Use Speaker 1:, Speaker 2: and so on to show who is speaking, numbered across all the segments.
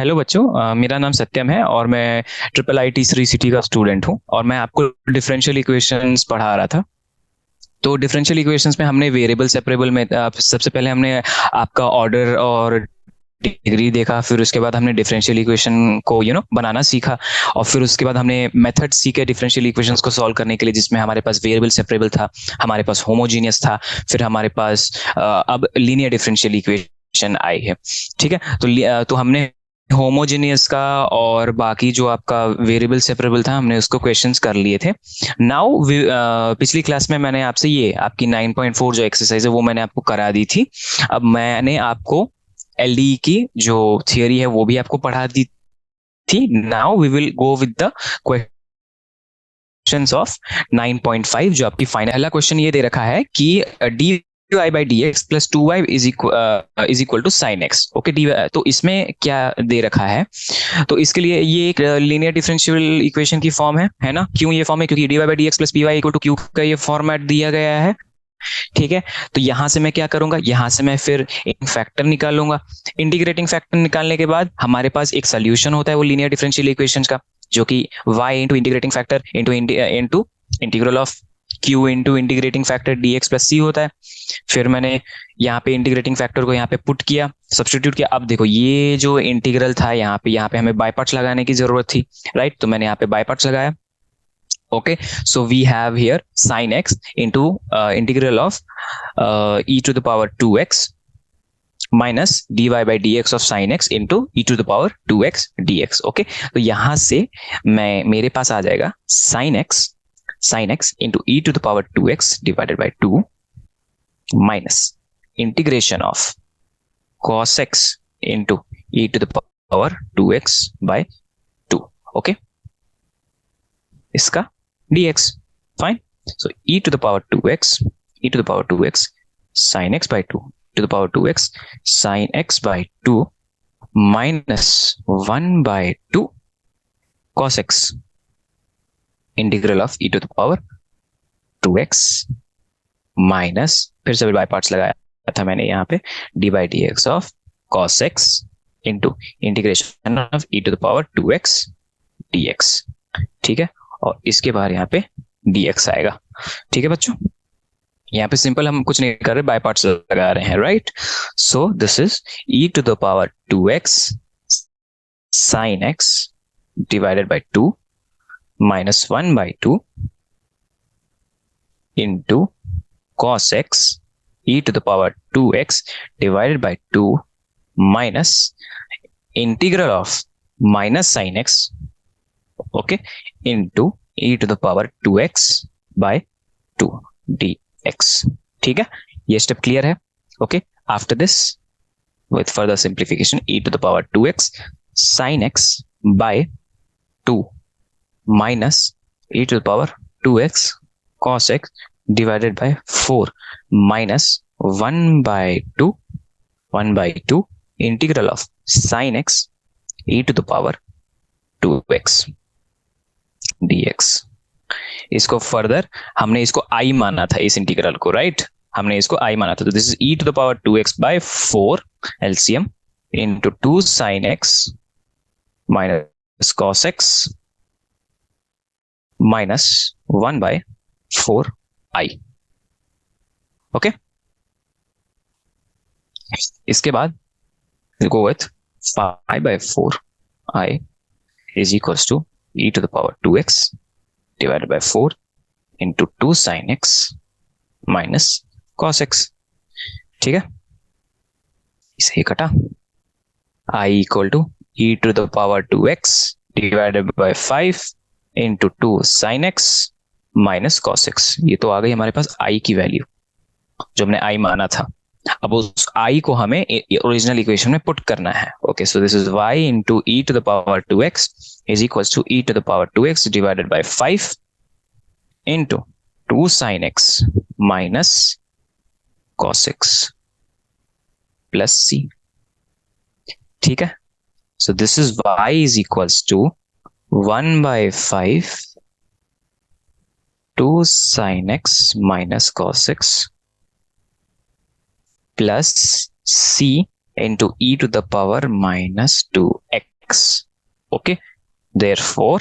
Speaker 1: Hello बच्चों, मेरा नाम सत्यम है और मैं ट्रिपल आई टी सिटी का स्टूडेंट हूँ और मैं आपको डिफरेंशियल इक्वेशंस पढ़ा रहा था। तो डिफरेंशियल इक्वेशंस में हमने वेरिएबल सेपरेबल में सबसे पहले हमने आपका ऑर्डर और डिग्री देखा, फिर उसके बाद हमने डिफरेंशियल इक्वेशन को बनाना सीखा। और फिर उसके बाद हमने मेथड सीखे डिफरेंशियल इक्वेशंस को सॉल्व करने के लिए, जिसमें हमारे पास वेरिएबल सेपरेबल था, हमारे पास होमोजीनियस था, फिर हमारे पास अब लीनियर डिफरेंशियल इक्वेशन आई है। ठीक है, तो हमने होमोजेनियस का और बाकी जो आपका वेरिएबल सेपरेबल था हमने उसको क्वेश्चंस कर लिए थे। नाउ पिछली क्लास में मैंने आपसे ये आपकी 9.4 जो एक्सरसाइज है वो मैंने आपको करा दी थी। अब मैंने आपको एलडीई की जो थियोरी है वो भी आपको पढ़ा दी थी। Now we will go with the questions of 9.5 जो आपकी फाइनल। पहला क्वेश्चन ये दे रखा है कि D y by dx plus 2y is equal to sin x। Okay, D तो इसमें क्या दे रखा है, तो इसके लिए ये एक लीनियर डिफरेंशियल इक्वेशन की फॉर्म है ना। क्यों ये फॉर्म है? क्योंकि dy by dx plus py equal to q का ये फॉर्मेट दिया गया है। ठीक है, तो यहां से मैं क्या करूंगा, यहां से मैं फिर एक फैक्टर निकालूंगा। इंटीग्रेटिंग फैक्टर निकालने के बाद हमारे पास एक सोल्यूशन होता है वो लीनियर डिफरेंशियल इक्वेशंस का, जो कि y into integrating factor into integral of q into integrating factor dx plus c होता है। फिर मैंने यहाँ पे इंटीग्रेटिंग फैक्टर को यहाँ पे पुट किया, सब्स्टिट्यूट किया। अब देखो ये जो इंटीग्रल था यहाँ पे हमें बाय पार्ट्स लगाने की जरूरत थी, राइट? तो मैंने यहाँ पे बाय पार्ट्स लगाया। Okay, so we have here sin x into integral of e to the power 2x minus dy by dx of sin x into e to the power 2x dx। okay, तो यहां से मेरे पास आ जाएगा sin x into e to the power 2x divided by 2 minus integration of cos x into e to the power 2x by 2। okay, इसका dx fine, so e to the power 2x sin x by 2 to the power 2x sin x by 2 minus 1 by 2 cos x integral of e to the power 2x minus, फिर से by parts लगाया था मैंने यहाँ पे, d by dx of cos x into integration of e to the power 2x dx। ठीक है, और इसके बाहर यहाँ पे dx आएगा। ठीक है बच्चों, यहाँ पे सिंपल हम कुछ नहीं कर रहे, बाय पार्ट्स लगा रहे हैं, right? So this is e to the power 2x sin x divided by 2 minus 1 by 2 into cos x e to the power 2x divided by 2 minus integral of minus sin x, okay, into e to the power 2x by 2 dx। ठीक है, ये step clear है? Okay, after this with further simplification e to the power 2x sin x by 2 minus e to the power 2x cos x divided by 4 minus 1 by 2 integral of sin x e to the power 2x dx। इसको further हमने इसको i माना था, इस integral को, right? हमने इसको i माना था, तो this is e to the power 2x by 4 LCM into 2 sin x minus cos x minus 1 by 4i। Okay, इसके बाद go with 5 by 4i is equals to e to the power 2x divided by 4 into 2 sin x minus cos x। ठीक है, इसे ही कटा, i equal to e to the power 2x divided by 5 into 2 sin x minus cos x। ये तो आ गई हमारे पास i की value जो हमने i माना था। अब उस i को हमें ओरिजिनल इक्वेशन में पुट करना है। Okay, so this is y into e to the power 2x is equals to e to the power 2x divided by 5 into 2 sin x minus cos x plus c। ठीक है, so this is y is equals to 1 by 5 2 sin x minus cos x plus c into e to the power minus 2x। x. Okay, therefore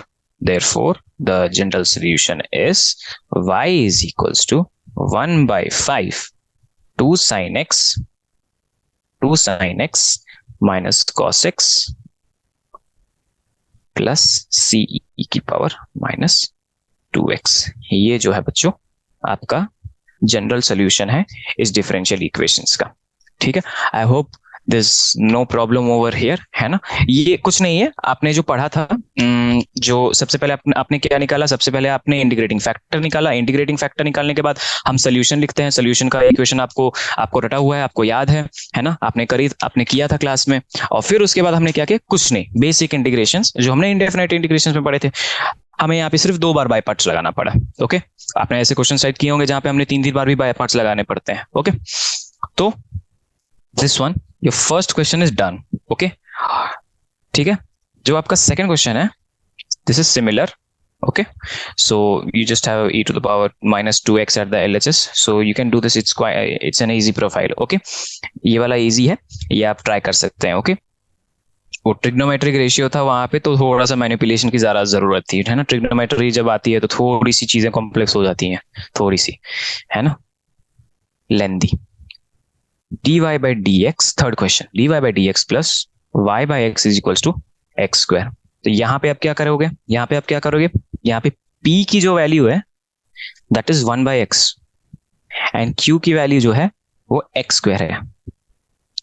Speaker 1: the general solution is y is equals to 1 by 5 2 sin x minus cos x plus C e की power minus 2x. ये जो है बच्चों आपका general solution है इस differential equations का. ठीक है, I hope this no problem over here, है ना. ये कुछ नहीं है, आपने जो पढ़ा था, जो सबसे पहले आपने क्या निकाला, सबसे पहले आपने इंटीग्रेटिंग फैक्टर निकाला. इंटीग्रेटिंग फैक्टर निकालने के बाद हम सोल्यूशन लिखते हैं. सोल्यूशन का इक्वेशन आपको रटा हुआ है, आपको याद है ना, आपने किया था क्लास में. और फिर उसके बाद हमने क्या किया, कुछ नहीं, बेसिक इंटीग्रेशंस जो हमने इंडेफिनेट इंटीग्रेशंस में पढ़े थे, हमें यहाँ पे सिर्फ 2 बार बाय पार्ट्स लगाना पड़ा. ओके, आपने ऐसे क्वेश्चन साइड किए होंगे जहां पे हमने 3 बार भी बाय पार्ट्स लगाने पड़ते हैं. ओके, तो this one your first question is done. Okay, ठीक है. जो आपका सेकंड क्वेश्चन है, this is similar. Okay, so you just have e to the power minus 2x at the LHS, so you can do this. It's an easy profile. Okay, ये वाला easy है, ये आप ट्राई कर सकते हैं. Okay, वो ट्रिग्नोमेट्रिक रेशियो था वहां पे, तो थोड़ा सा मैनिपुलेशन की ज्यादा जरूरत थी, है ना. ट्रिग्नोमेट्री जब आती है तो थोड़ी सी चीजें कॉम्प्लेक्स हो जाती हैं, थोड़ी सी, है ना, lengthy. dy by dx, third question, dy by dx plus y by x is equals to x square. तो यहाँ पे आप क्या करोगे, यहाँ पे p की जो वैल्यू है that is 1 by x and q की वैल्यू जो है वो x स्क्वायर है.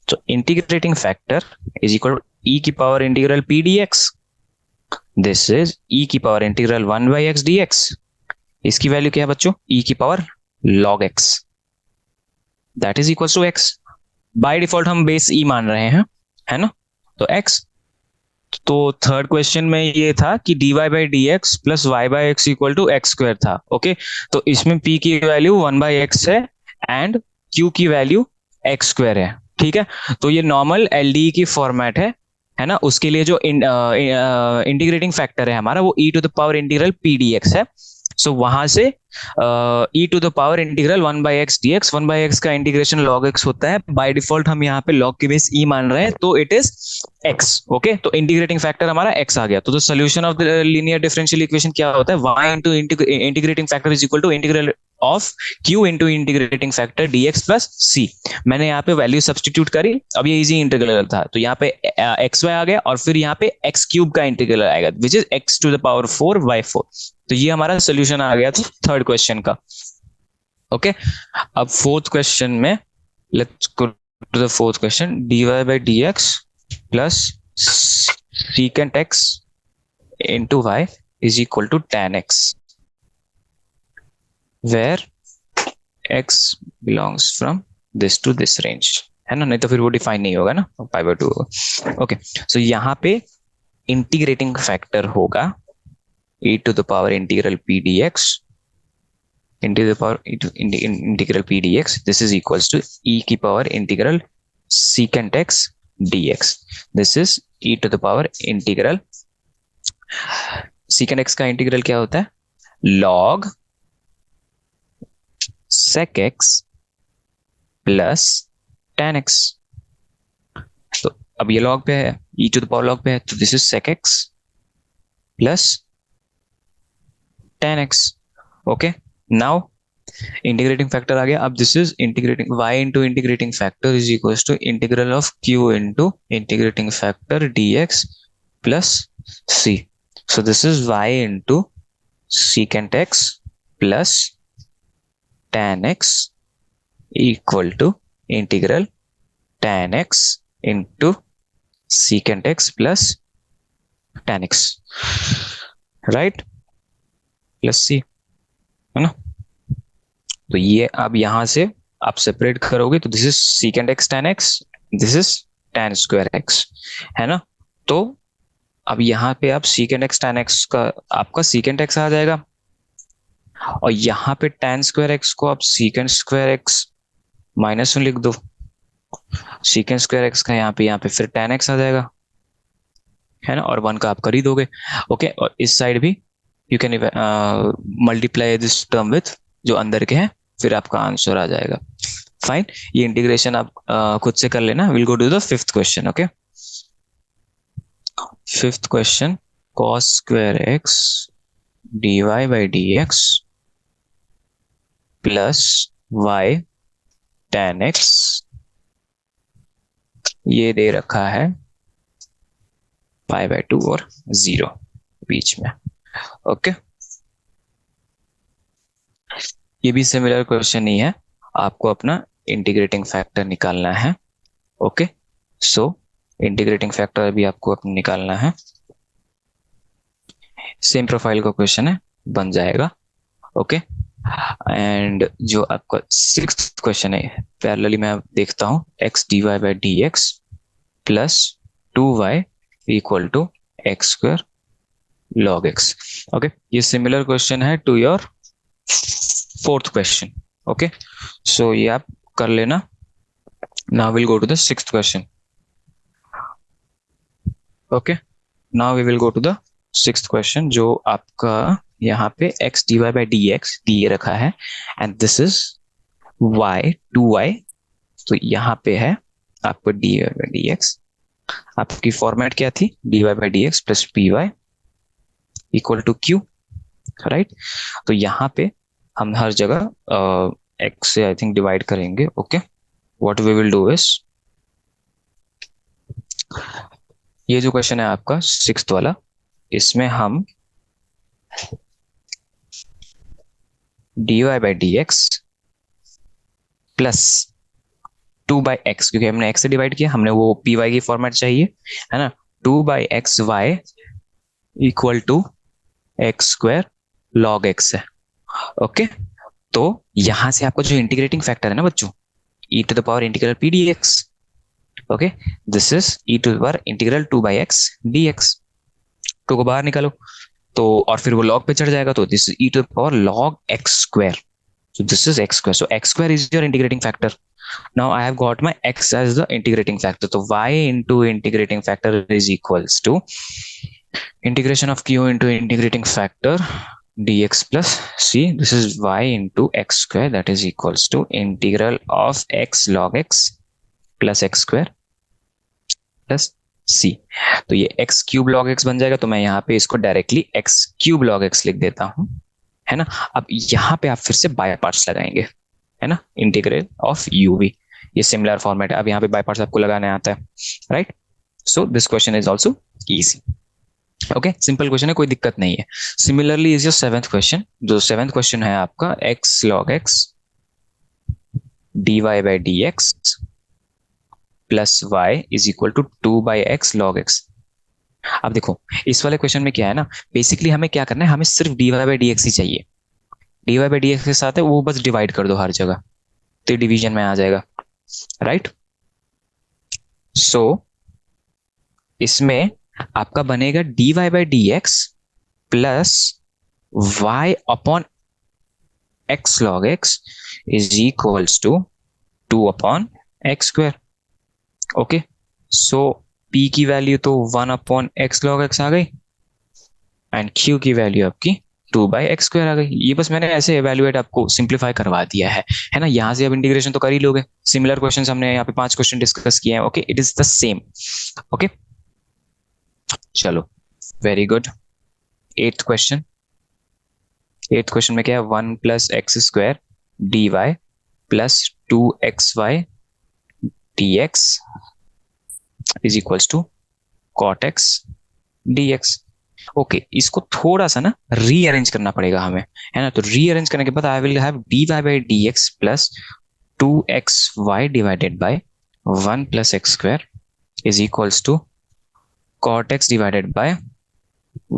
Speaker 1: तो integrating factor is equal e की power integral p dx. This is e की power integral 1 by x dx. इसकी वैल्यू क्या है बच्चों, e की power log x, that is equal to x. By default हम बेस e मान रहे हैं, है ना, तो x. तो थर्ड क्वेश्चन में ये था कि dy by dx plus y by x equal to x square था. ओके, तो इसमें p की वैल्यू 1 by x है एंड q की वैल्यू एक्स स्क्वायर है. ठीक है, तो ये नॉर्मल LDE की फॉर्मेट है ना. उसके लिए जो इंटीग्रेटिंग फैक्टर है हमारा वो e to the power integral p dx है. सो वहां से e to the power integral 1 by x dx, 1 by x का इंटीग्रेशन log x होता है. बाय डिफॉल्ट हम यहाँ पे log के बेस e मान रहे हैं, तो इट इज x. ओके, तो इंटीग्रेटिंग फैक्टर हमारा x आ गया. तो solution of the linear differential equation क्या होता है, y into integrating factor is equal to integral of q into integrating factor dx plus c. मैंने यहाँ पे वैल्यू सब्सटीट्यूट करी. अब ये इजी इंटीग्रल था, तो यहाँ पे xy आ गया और फिर यहाँ पे x क्यूब का इंटीग्रल आएगा which is x to the power 4 by 4. तो ये हमारा सोल्यूशन आ गया था थर्ड क्वेश्चन का. ओके, अब फोर्थ क्वेश्चन में let's go to the fourth question. dy by dx plus secant x into y is equal to tan x, where x belongs from this to this range, है ना. नहीं तो फिर वो define नहीं होगा ना, पाई बाय 2 होगा. ओके, सो यहाँ पे इंटीग्रेटिंग फैक्टर होगा e to the power integral p dx into the power integral p dx. This is equals to e की power integral secant x dx. This is e to the power integral secant x का integral क्या होता है, log sec x plus tan x. तो अब ये log पे है, e to the power log पे है, तो this is sec x plus tan x. okay, now integrating factor आ गया. अब this is integrating y into integrating factor is equals to integral of q into integrating factor dx plus c. So this is y into secant x plus tan x equal to integral tan x into secant x plus tan x, right, plus C, है ना. तो ये अब यहां से आप separate करोगे तो this is secant x tan x, this is tan square x, है ना. तो अब यहाँ पे आप secant x tan x का आपका secant x आ जाएगा और यहाँ पे tan स्क्वायर x को आप secant स्क्वायर x माइनस में लिख दो. secant स्क्वायर x का यहाँ पे फिर tan x आ जाएगा, है ना, और 1 का आप कर ही दोगे. ओके, और इस साइड भी you can multiply this term with जो अंदर के हैं, फिर आपका आंसर आ जाएगा. फाइन, ये इंटीग्रेशन आप खुद से कर लेना. Will go to the fifth question. Okay, fifth question, cos square x dy by dx plus y tan x, ये दे रखा है π/2 और 0 बीच में। ओके, ये भी सिमिलर क्वेश्चन ही है, आपको अपना इंटीग्रेटिंग फैक्टर निकालना है। ओके, सो इंटीग्रेटिंग फैक्टर भी आपको अपना निकालना है। सेम प्रोफाइल का क्वेश्चन है, बन जाएगा। ओके, एंड जो आपका सिक्स्थ क्वेश्चन है, पैरेलली मैं देखता हूं, x dy by dx plus 2y equal to x square log x। Okay, ये सिमिलर क्वेश्चन है to your fourth question. Okay, so ये आप कर लेना। Now will go to the sixth question. Okay, now we will go to the sixth question, जो आपका यहाँ पे x dy by dx दिए रखा है and this is y 2y। तो यहाँ पे है आपको dy by dx, आपकी फॉर्मेट क्या थी, dy by dx plus py equal to q, right. तो यहाँ पे हम हर जगह x से आई थिंक डिवाइड करेंगे। Okay, what we will do is, ये जो क्वेश्चन है आपका सिक्स्थ वाला, इसमें हम dy by dx plus 2/x, क्योंकि हमने x से डिवाइड किया, हमने वो py की फॉर्मेट चाहिए, है ना। 2/xy equal to x square log x है। ओके, तो यहां से आपका जो इंटीग्रेटिंग फैक्टर है ना बच्चों, e to the power integral p dx। Okay, this is e to the power integral 2/x dx। 2 को बाहर निकालो तो, और फिर वो log पे चढ़ जाएगा, तो this is e to the power log x square. So this is x square. So x square is your integrating factor. Now I have got my x as the integrating factor. So y into integrating factor is equals to integration of q into integrating factor dx plus c. This is y into x square, that is equals to integral of x log x plus x square plus c. तो ये x cube log x बन जाएगा, तो मैं यहाँ पे इसको directly x cube log x लिख देता हूँ, है ना। अब यहाँ पे आप फिर से बाय पार्ट्स लगाएंगे, है ना, इंटीग्रल ऑफ यू भी, ये सिमिलर फॉर्मेट है। अब यहाँ पे बाय पार्ट्स आपको लगाने आता है, right. So this question is also easy. Okay, simple question है, कोई दिक्कत नहीं है। Similarly is your seventh question, जो सेवेंथ क्वेश्चन है आपका x log x dy by dx plus y is equal to 2/x log x। अब देखो इस वाले क्वेश्चन में क्या है ना, बेसिकली हमें क्या करना है, हमें सिर्फ dy by dx ही चाहिए। dy by dx के साथ है वो बस डिवाइड कर दो हर जगह, तो डिवीजन में आ जाएगा, राइट। सो इसमें आपका बनेगा dy by dx plus y upon x log x is equals to 2 upon x square. Okay, so p की वैल्यू तो 1 अपॉन एक्स log x आ गई एंड q की वैल्यू आपकी 2/x स्क्वायर आ गई। ये बस मैंने ऐसे एवेल्युएट आपको सिंप्लीफाई करवा दिया है ना। यहां से अब इंटीग्रेशन तो कर ही लोगे, सिमिलर क्वेश्चन हमने यहाँ पे 5 क्वेश्चन डिस्कस किए हैं। Okay, it is the same. Okay, चलो very good. Eighth question, eighth question में क्या है, 1 plus x square dy plus 2xy dx is equals to cot x dx। Okay, इसको थोड़ा सा ना रीअरेंज करना पड़ेगा हमें, है ना। तो रीअरेंज करने के बाद I will have dy by dx plus 2xy divided by 1 plus x square is equals to cot x divided by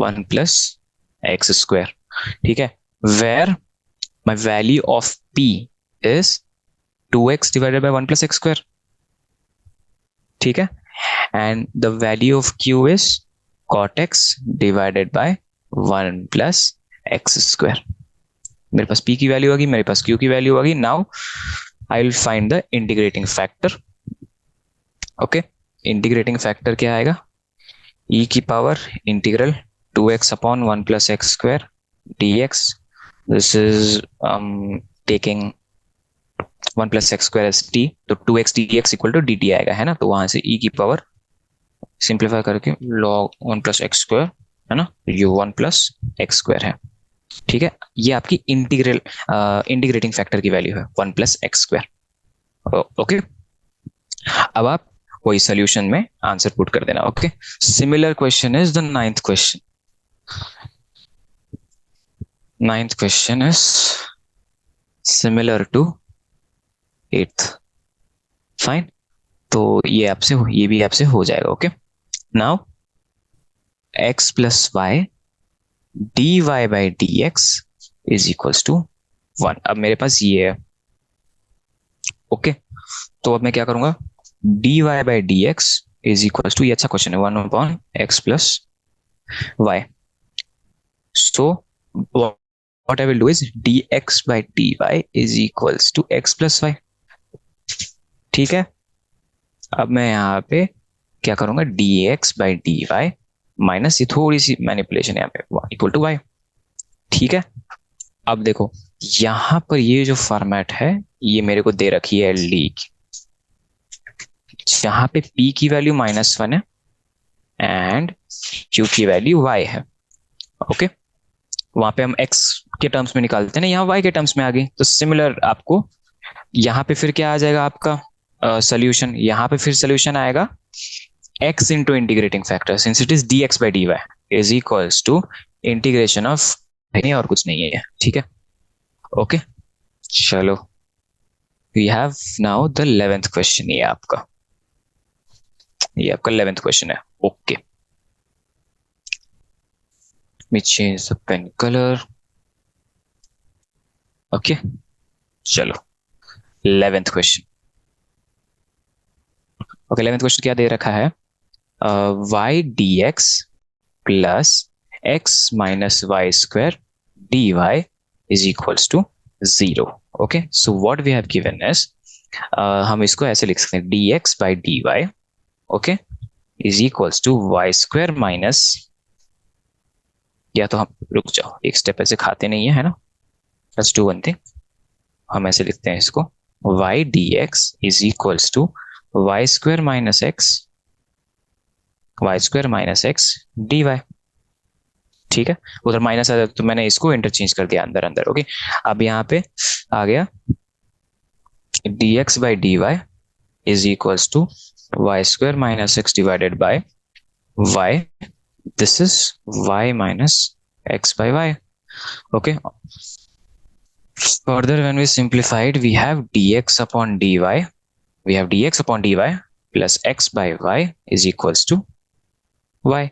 Speaker 1: 1 plus x square. ठीक है, where my value of p is 2x divided by 1 plus x square. ठीक है, and the value of q is cot x divided by 1 plus x square. मेरे पास p की value आ गई, मेरे पास q की वैल्यू आ गई। Now I will find the integrating factor. Okay, integrating factor क्या आएगा, e की power integral 2x upon 1 plus x square dx। This is taking 1 plus x square S t, तो 2x dx equal to dt आएगा, है ना। तो वहां से e की पावर सिंप्लीफाई करके log 1 + x² है ना, ये 1 + x² है। ठीक है, ये आपकी इंटीग्रेटिंग फैक्टर की वैल्यू है 1 + x²। ओके, अब आप वही सोल्यूशन में आंसर पुट कर देना। Okay, similar question is the ninth question. Ninth question is similar to eighth. Fine, तो ये भी आपसे हो जाएगा। Okay, now x+y dy/dx is equals to 1। अब मेरे पास ये है। ओके, तो अब मैं क्या करूंगा, dy/dx इज इक्वल्स टू, ये अच्छा क्वेश्चन है, 1/x+y। So what I will do is dx/dy is equals to x+y। ठीक है, अब मैं यहाँ पे क्या करूंगा, dx/dy माइनस, ये थोड़ी सी मैनिपुलेशन है यहाँ पे, इक्वल टू y। ठीक है, अब देखो यहां पर ये जो फॉर्मेट है ये मेरे को दे रखी है डी की, जहां पे p की वैल्यू -1 है एंड q की वैल्यू y है। ओके, वहां पे हम x के टर्म्स में निकालते हैं ना, यहाँ y के टर्म्स में आ गई, तो सिमिलर आपको यहाँ पे फिर क्या आ जाएगा आपका सोल्यूशन, यहाँ पे फिर सोल्यूशन आएगा x into integrating factor, since it is dx/dy is equals to integration of, नहीं और कुछ नहीं है। ठीक है, ओके, चलो we have now the 11th question. ये आपका 11th क्वेश्चन है। Okay, me change the pen color। Okay, चलो 11th question. Okay, 11th question क्या दे रखा है, y dx plus x minus y square dy is equals to 0। Okay, so what we have given is, हम इसको ऐसे लिख सकते हैं, dx/dy okay is equals to y square minus, या तो हम रुक जाओ एक स्टेप, ऐसे खाते नहीं है ना, लेट्स डू वन थिंग, हम ऐसे लिखते हैं इसको, y dx is equals to y square minus x dy। ठीक है, उधर माइनस आ जाता तो मैंने इसको इंटरचेंज कर दिया अंदर अंदर। ओके, अब यहाँ पे आ गया dx/dy is equals to y square minus x divided by y, this is y minus x/y। okay, further when we simplified we have dx upon dy plus x/y is equals to y।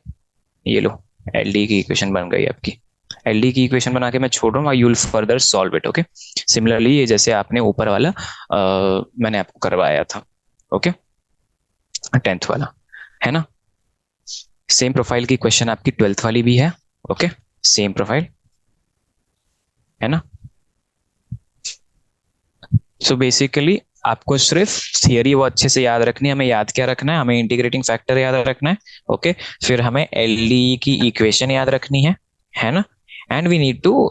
Speaker 1: ये लो, LD की equation बन गई आपकी। LD की equation बना के मैं छोड़ रहा हूँ, you will further solve it. Okay, similarly ये जैसे आपने ऊपर वाला मैंने आपको करवाया था, ओके 10th वाला है ना, सेम प्रोफाइल की क्वेश्चन आपकी 12th वाली भी है। ओके, सेम प्रोफाइल है ना। सो बेसिकली आपको सिर्फ थियरी वो अच्छे से याद रखनी है। हमें याद क्या रखना है, हमें इंटीग्रेटिंग फैक्टर याद रखना है। ओके, फिर हमें एलडी की इक्वेशन याद रखनी है ना, and we need to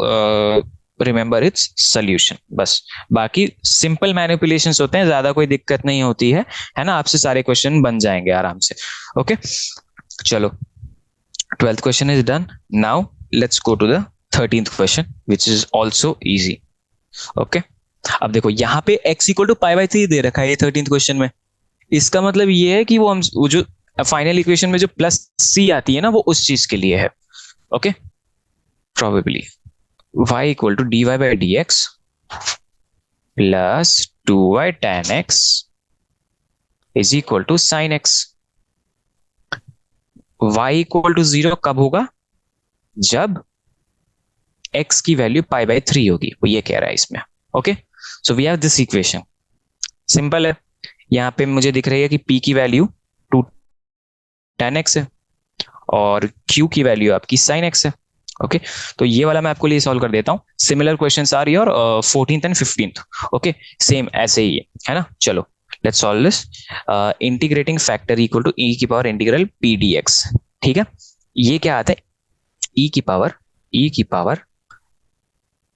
Speaker 1: remember its solution. बस बाकी सिंपल मैनिपुलेशंस होते हैं, ज्यादा कोई दिक्कत नहीं होती है ना, आपसे सारे क्वेश्चन बन जाएंगे आराम से। ओके, चलो 12th question is done. Now let's go to the 13th question which is also easy. Okay, अब देखो यहाँ पे x इक्वल टू π/3 दे रखा है ये 13th क्वेश्चन में। इसका मतलब ये है कि वो जो फाइनल इक्वेशन में जो प्लस c आती है ना, वो उस चीज के लिए है। Okay, probably y equal to dy/dx plus 2y tan x is equal to sin x। y equal टू 0 कब होगा, जब x की वैल्यू π/3 होगी, वो ये कह रहा है इसमें। Okay, so we have this equation, simple है। यहाँ पे मुझे दिख रही है कि p की वैल्यू 2 tan x है और q की वैल्यू आपकी sin x है। ओके, तो ये वाला मैं आपको लिए सॉल्व कर देता हूँ। सिमिलर क्वेश्चंस आ रही है, और 14th and 15th okay same ऐसे ही है ना। चलो let's solve this. Integrating factor equal to e की पावर इंटीग्रल p dx। ठीक है, ये क्या आता है, e की power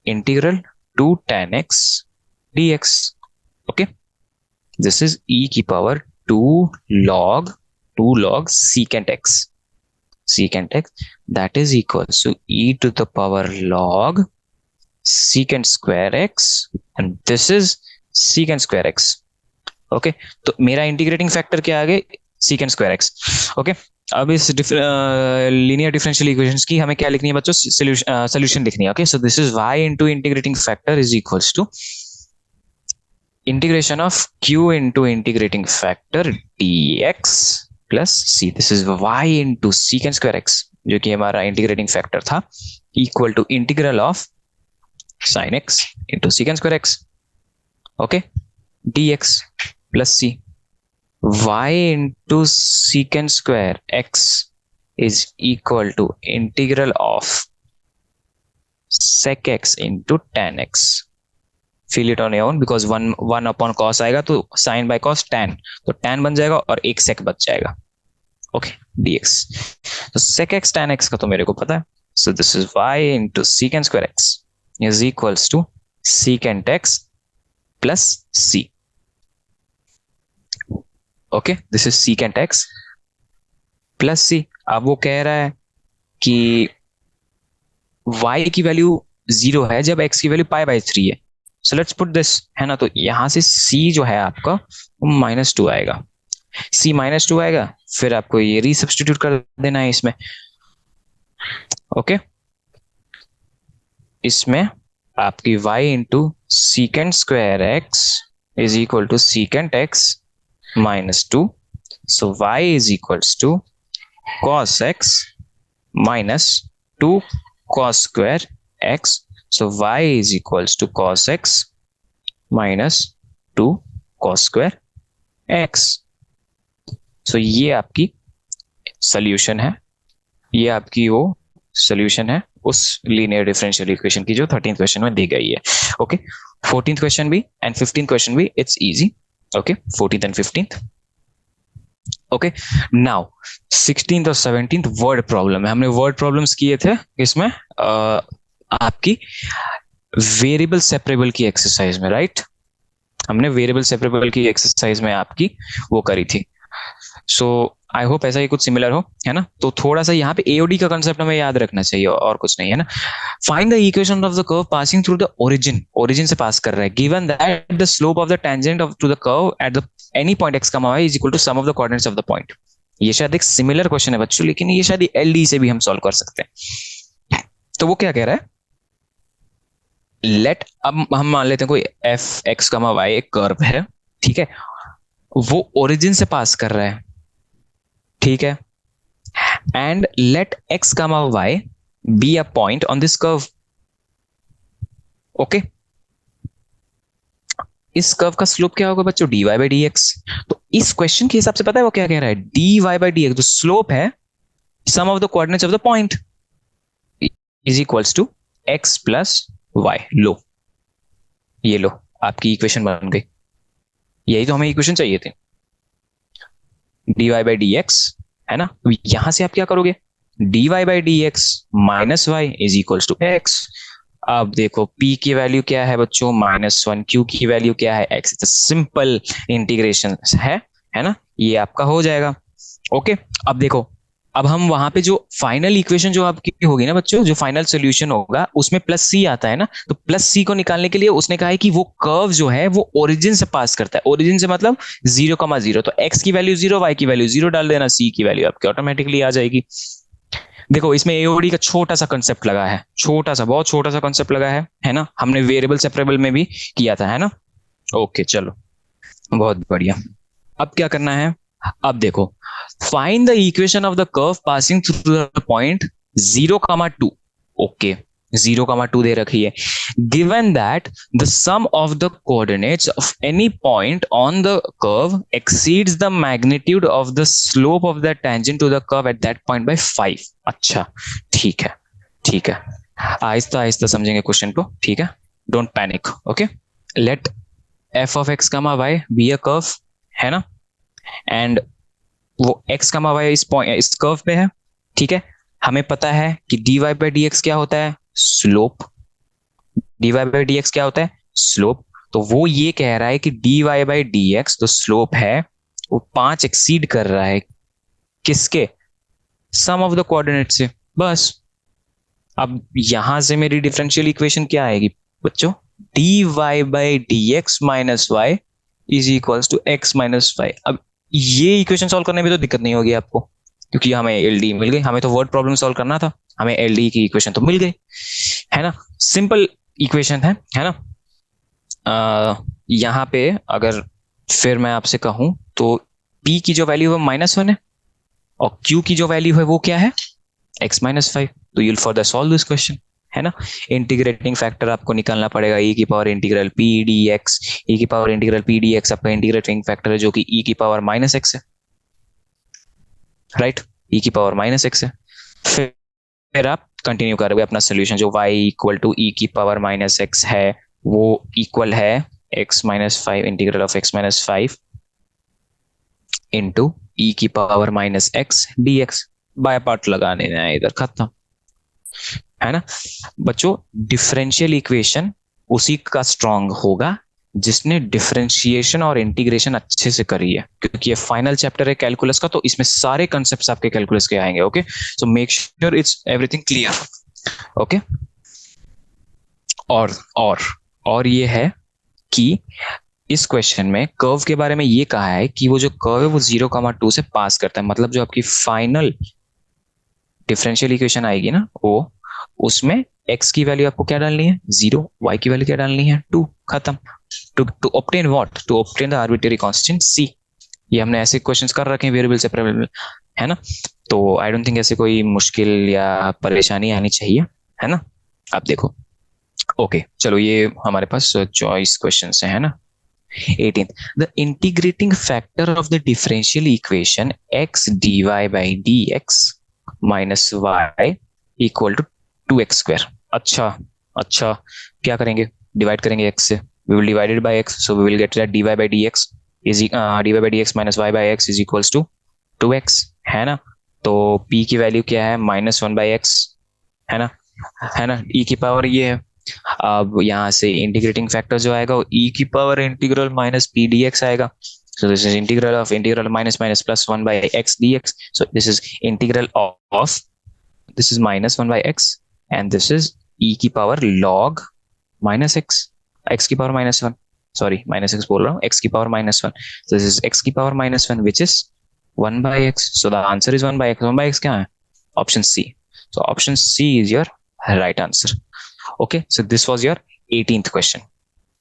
Speaker 1: integral 2 tan x dx। Okay, this is e की power 2 log 2 log secant x that is equals to e to the power log secant square x and this is secant square x. Okay तो मेरा integrating factor क्या आ गए secant square x. Okay अब इस linear differential equations की हमें क्या लिखनी है बच्चों, सॉल्यूशन लिखनी है. Okay so this is y into integrating factor is equals to integration of q into integrating factor dx plus c. This is y into secant square x जो कि हमारा इंटीग्रेटिंग फैक्टर था equal to integral of sin x into secant square x. Okay dx plus c. y into secant square x is equal to integral of sec x into tan x. Fill it on your own because one upon cos आएगा तो sin by cos tan, तो tan बन जाएगा और एक sec बच जाएगा. Okay dx तो sec x tan x का तो मेरे को पता है. So this is y into secant square x is equals to secant x plus c. Okay this is secant x plus c. अब वो कह रहा है कि y की वैल्यू 0 है जब x की वैल्यू π/3 है. सो लेट्स पुट दिस, है ना. तो यहां से c जो है आपका वो -2 आएगा. c -2 आएगा, फिर आपको ये रीसब्स्टिट्यूट कर देना है इसमें. ओके इसमें आपकी y into secant square x is equal to secant x -2. So y is equals to cos x minus 2 cos square x. So y is equals to cos x minus 2 cos square x. So ये आपकी solution है, ये आपकी वो solution है उस linear differential equation की जो 13th क्वेश्चन में दी गई है. ओके 14th क्वेश्चन भी एंड 15th क्वेश्चन भी it's easy. Okay, 14th and 15th. Okay, now 16th और 17th वर्ड प्रॉब्लम है. हमने वर्ड प्रॉब्लम्स किए थे इसमें आपकी वेरिएबल सेपरेबल की एक्सरसाइज में, राइट. हमने वेरिएबल सेपरेबल की एक्सरसाइज में आपकी वो करी थी. सो आई होप ऐसा ही कुछ सिमिलर हो, है ना. तो थोड़ा सा यहाँ पे एओडी का कंसेप्ट हमें याद रखना चाहिए और कुछ नहीं, है ना. Find the equation of the curve passing through the origin. Origin से पास कर रहा है. Given that the slope of the tangent of to the curve at the any point x, y is equal to sum of the coordinates of the point. ये शायद एक similar question है बच्चों, लेकिन ये शायद एलडी से भी हम सॉल्व कर सकते हैं. तो वो क्या कह रहा है, लेट, अब हम मान लेते हैं कोई एफ एक्स y एक कर्व है, ठीक है. वो ओरिजिन से पास कर रहा है, ठीक है. And let x, y be a point on this curve. Okay इस कर्व का स्लोप क्या होगा बच्चों, dy by dx. तो इस क्वेश्चन के हिसाब से पता है वो क्या कह रहा है, dy by dx जो स्लोप है sum of the coordinates of the point is equals to x plus y. लो ये लो आपकी इक्वेशन बन गई. यही तो हमें इक्वेशन चाहिए थी, dy by dx, है ना. यहां से आप क्या करोगे, dy by dx minus y is equals to x. अब देखो p की वैल्यू क्या है बच्चों, -1. q की वैल्यू क्या है, x. सिंपल इंटीग्रेशन है ना. ये आपका हो जाएगा. ओके अब देखो, अब हम वहां पे जो फाइनल इक्वेशन जो आपकी होगी ना बच्चों, जो फाइनल सोल्यूशन होगा उसमें प्लस सी आता है ना. तो प्लस सी को निकालने के लिए उसने कहा है कि वो कर्व जो है वो ओरिजिन से पास करता है. ओरिजिन से मतलब 0,0. तो x की वैल्यू 0, y की वैल्यू 0 डाल देना, c की वैल्यू आपकी ऑटोमेटिकली आ जाएगी. देखो इसमें एओडी का छोटा सा कंसेप्ट लगा है, छोटा सा, बहुत छोटा सा कंसेप्ट लगा है ना. हमने वेरिएबल सेपरेबल में भी किया था, है ना. ओके चलो बहुत बढ़िया. अब क्या करना है, अब देखो find the equation of the curve passing through the point 0,2. Okay 0,2 दे रखी है. Given that the sum of the coordinates of any point on the curve exceeds the magnitude of the slope of the tangent to the curve at that point by 5. अच्छा ठीक है, ठीक है, आहिस्ता आहिस्ता समझेंगे question को, ठीक है. Don't panic. Okay let f of x, y be a curve, है ना. एंड वो x, y इस कर्व पे है, ठीक है. हमें पता है कि dy by dx क्या होता है, स्लोप. dy by dx क्या होता है, स्लोप. तो वो ये कह रहा है कि dy by dx तो स्लोप है वो 5 एक्सीड कर रहा है किसके? सम ऑफ द कोऑर्डिनेट से, बस। अब यहां से मेरी डिफरेंशियल इक्वेशन क्या आएगी बच्चों? D y by d x minus y is equals to x minus y. अब ये इक्वेशन सॉल्व करने में तो दिक्कत नहीं होगी आपको, क्योंकि हमें एलडी मिल गई। हमें तो वर्ड प्रॉब्लम सॉल्व करना था, हमें एलडी की इक्वेशन तो मिल गई, है ना। सिंपल इक्वेशन है ना। यहाँ पे अगर फिर मैं आपसे कहूं तो p की जो वैल्यू है -1 है, और q की जो वैल्यू है वो क्या है? x-5। तो you'll further solve this question, है ना। इंटीग्रेटिंग फैक्टर आपको निकालना पड़ेगा e की power integral p dx। e की पावर इंटीग्रल p dx आपका इंटीग्रेटिंग फैक्टर है, जो कि e की पावर -x है, राइट। e की पावर -x है। फिर आप कंटिन्यू करोगे अपना सोल्यूशन, जो y इक्वल टू e की पावर -x है, वो इक्वल है x-5 integral of x-5 into e की power -x dx। By part लगा देना है, इधर खत्म, है ना बच्चों। डिफरेंशियल इक्वेशन उसी का स्ट्रांग होगा जिसने डिफरेंशिएशन और इंटीग्रेशन अच्छे से करी है, क्योंकि ये फाइनल चैप्टर है कैलकुलस का, तो इसमें सारे कॉन्सेप्ट्स आपके कैलकुलस के आएंगे। Okay, so make sure it's everything clear. Okay, और ये है कि इस क्वेश्चन में कर्व के बारे में ये कहा है कि वो जो कर्व है वो 0,2 से पास करता है, मतलब जो आपकी फाइनल डिफरेंशियल इक्वेशन आएगी ना, वो उसमें x की वैल्यू आपको क्या डालनी है? 0। y की वैल्यू क्या डालनी है? 2। खत्म। To obtain what? To obtain the arbitrary constant c। ये हमने ऐसे क्वेश्चंस कर रखे हैं वेरिएबल से वेरिएबल, है ना। तो आई डोंट थिंक ऐसे कोई मुश्किल या परेशानी आनी चाहिए, है ना। आप देखो, ओके चलो, ये हमारे पास चॉइस क्वेश्चन है ना। 18th, the integrating factor of the differential equation x dy by dx minus y equal to 2x square। अच्छा, क्या करेंगे? डिवाइड करेंगे x से। we will divide it by x, so we will get that dy by dx is dy by dx minus y by x is equals to 2x, है ना। तो p की value क्या है? -1 by x, है ना। e की power ये है। अब यहाँ से इंटीग्रेटिंग फैक्टर जो आएगा वो e की power integral minus P D x आएगा। So this is integral of integral minus plus 1 by x dx. So this is integral of this is -1 by x, and this is e की power log minus x की power -1, sorry minus x बोल रहा हूँ, x की power -1। So this is x की power -1 which is 1 by x. So the answer is 1 by x. 1 by x क्या है? Option C. So option C is your right answer. Okay, so this was your 18th question.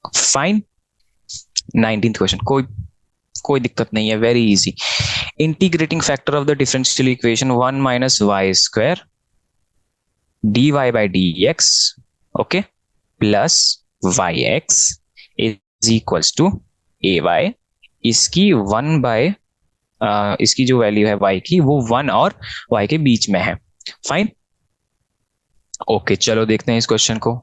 Speaker 1: Fine. 19th question, कोई दिक्कत नहीं है, very easy. Integrating factor of the differential equation 1 minus y square dy by dx, okay, plus yx is equals to ay। इसकी 1 by इसकी जो value है y की, वो 1 और y के बीच में है। फाइन, ओके चलो देखते हैं इस क्वेश्चन को।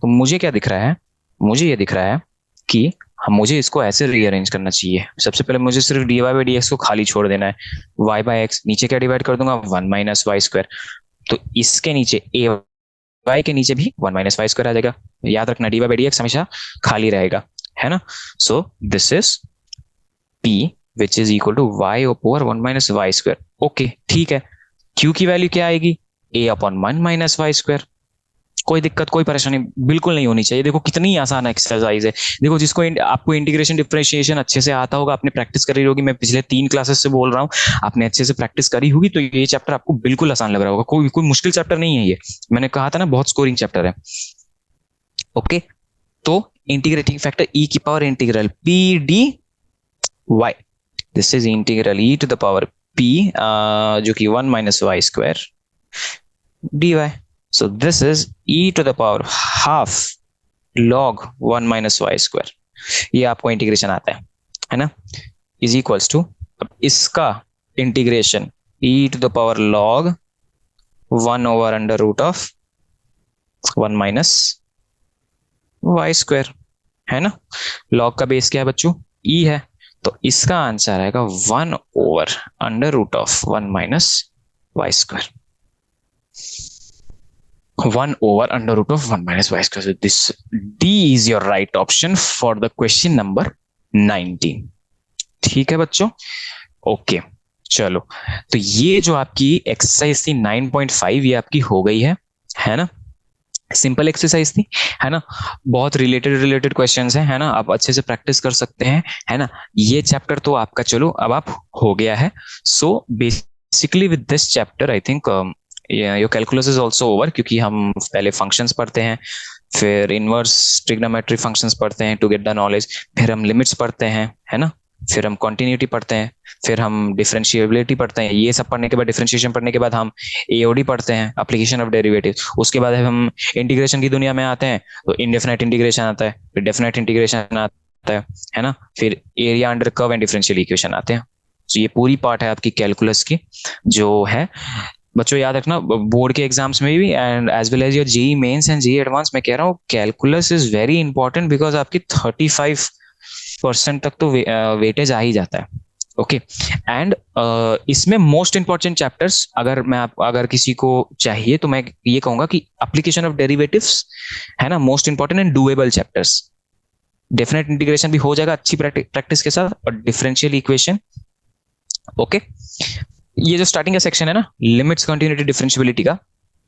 Speaker 1: तो मुझे क्या दिख रहा है? मुझे ये दिख रहा है कि मुझे इसको ऐसे रीअरेंज करना चाहिए। सबसे पहले मुझे सिर्फ dy बाई डी एक्स को खाली छोड़ देना है। y बाई एक्स नीचे क्या डिवाइड कर दूंगा? 1 माइनस वाई स्क्वायर। तो इसके नीचे ए वाई के नीचे भी 1 माइनस वाई स्क्वायर आ जाएगा। याद रखना dy बाई डी एक्स हमेशा खाली रहेगा, है ना। So this is p which is equal to y over 1 minus y square. Okay ठीक है। q की वैल्यू क्या आएगी? a upon 1 minus y square. कोई दिक्कत कोई परेशानी बिल्कुल नहीं होनी चाहिए। देखो कितनी आसान एक्सरसाइज है। देखो जिसको आपको इंटीग्रेशन डिफरेंशिएशन अच्छे से आता होगा, आपने प्रैक्टिस करी होगी, मैं पिछले 3 क्लासेस से बोल रहा हूँ, आपने अच्छे से प्रैक्टिस करी होगी, तो ये चैप्टर आपको बिल्कुल आसान लग रहा होगा। कोई मुश्किल चैप्टर नहीं है ये। मैंने कहा था ना बहुत स्कोरिंग चैप्टर है। ओके, तो इंटीग्रेटिंग फैक्टर ई की power integral p d y, this is integral e to the power p जो कि 1 minus y square d y. So this is e to the power half log 1 minus y square। ये आपको integration आता है ना, is equals to, अब इसका integration e to the power log 1 over under root of 1 minus y square, है ना। log का बेस क्या है बच्चों? e है, तो इसका आंसर आएगा 1 over under root of 1 minus y square। 1 over under root of 1 minus y square. So this D is your right option for the question number 19। ठीक है बच्चों, ओके चलो, तो ये जो आपकी एक्सरसाइज थी 9.5, ये आपकी हो गई है ना। सिंपल एक्सरसाइज थी, है ना। बहुत रिलेटेड रिलेटेड क्वेश्चंस हैं, है ना, आप अच्छे से प्रैक्टिस कर सकते हैं, है ना। ये चैप्टर तो आपका चलो अब आप हो गया है। So basically with this chapter I think your calculus is also over, क्योंकि हम पहले फंक्शंस पढ़ते हैं, फिर इनवर्स ट्रिग्नोमेट्री फंक्शंस पढ़ते हैं टू गेट द नॉलेज, फिर हम लिमिट्स पढ़ते हैं, है ना, फिर हम कॉन्टिन्यूटी पढ़ते हैं, फिर हम डिफरेंशिएबिलिटी पढ़ते हैं। ये सब पढ़ने के बाद, डिफरेंशिएशन पढ़ने के बाद हम एओडी पढ़ते हैं, एप्लीकेशन ऑफ डेरिवेटिव। उसके बाद हम इंटीग्रेशन की दुनिया में आते हैं, तो इनडेफिनाइट इंटीग्रेशन आता है, फिर डेफिनाइट इंटीग्रेशन आता है ना, फिर area under curve and differential equation आते हैं। तो ये पूरी पार्ट है आपकी कैलकुलस की जो है। बच्चों याद रखना, बोर्ड के एग्जाम्स में भी and as well as your JEE Mains and JEE advance, मैं कह रहा हूँ calculus is very important, because आपकी 35% तक तो वेटेज आ ही जाता है। ओके एंड इसमें मोस्ट इंपॉर्टेंट चैप्टर्स अगर किसी को चाहिए तो मैं ये कहूंगा कि एप्लीकेशन ऑफ डेरिवेटिव्स, है ना, most important and doable chapters. Definite integration भी हो जाएगा अच्छी प्रैक्टिस के साथ, और डिफरेंशियल इक्वेशन। ओके, ये जो स्टार्टिंग का सेक्शन है ना, लिमिट्स कंटिन्यूटी डिफरेंशियबिलिटी का,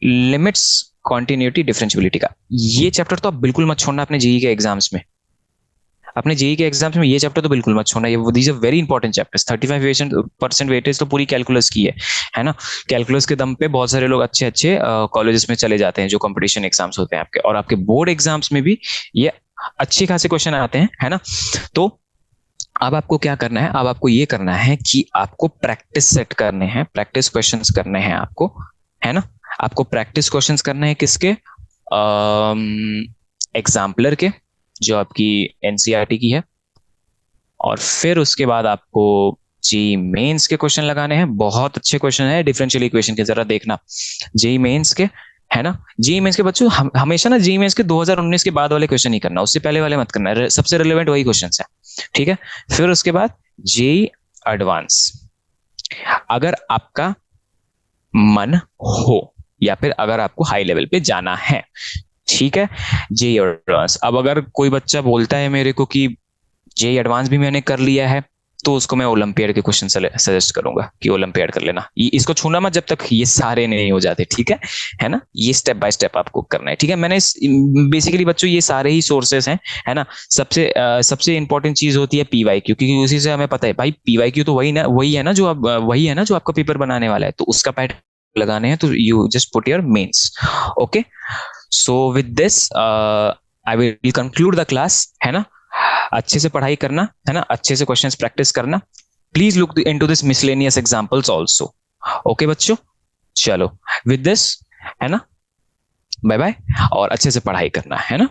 Speaker 1: लिमिट्स कंटिन्यूटी डिफरेंशियबिलिटी का, ये चैप्टर तो आप बिल्कुल मत छोड़ना अपने जेई के एग्जाम्स में। अपने जेई के एग्जाम्स में ये चैप्टर तो बिल्कुल मत छोड़ना, ये these are very important chapters. 35% weightage तो पूरी कैलकुलस की है ना। कैलकुलस के दम पे बहुत सारे लोग अच्छे अच्छे कॉलेजेस में चले जाते हैं, जो कंपटीशन एग्जाम्स होते हैं आपके, और आपके बोर्ड एग्जाम्स में भी ये अच्छे खासे क्वेश्चन आते हैं, है ना। तो अब आपको क्या करना है, अब आपको ये करना है कि आपको प्रैक्टिस सेट करने हैं, प्रैक्टिस क्वेश्चंस करने हैं आपको, है ना। आपको प्रैक्टिस क्वेश्चंस करने हैं किसके, एग्जाम्पलर के, जो आपकी एनसीईआरटी की है, और फिर उसके बाद आपको जी मेंस के क्वेश्चन लगाने हैं। बहुत अच्छे क्वेश्चन है डिफरेंशियल इक्वेशन के, जरा देखना जी मेंस के, है ना। जी मेंस के बच्चों हमेशा ना जी मेंस के 2019 के बाद वाले क्वेश्चन नहीं करना, उससे पहले वाले मत करना, सबसे रिलेवेंट वही क्वेश्चन है, ठीक है। फिर उसके बाद जेई एडवांस, अगर आपका मन हो, या फिर अगर आपको हाई लेवल पे जाना है, ठीक है। जेई एडवांस, अब अगर कोई बच्चा बोलता है मेरे को कि जेई एडवांस भी मैंने कर लिया है, तो उसको मैं ओलंपियाड के क्वेश्चन सजेस्ट करूंगा कि ओलंपियाड कर लेना, इसको छूना मत जब तक ये सारे नहीं हो जाते, ठीक है ना। ये स्टेप बाय स्टेप आपको करना है, ठीक है। मैंने बेसिकली बच्चों ये सारे ही सोर्सेस हैं, है ना। सबसे इंपॉर्टेंट चीज होती है पीवाईक्यू, क्योंकि उसी से हमें पता है भाई पीवाईक्यू तो वही है ना जो आप वही है ना जो आपका पेपर बनाने वाला है, तो उसका पैटर्न लगाने हैं, तो you just put your mains. Okay, so with this I will conclude the class, है ना। अच्छे से पढ़ाई करना, है ना, अच्छे से क्वेश्चंस प्रैक्टिस करना। Please look into this miscellaneous examples also. Okay बच्चों, चलो विद दिस, है ना, बाय बाय, और अच्छे से पढ़ाई करना, है ना।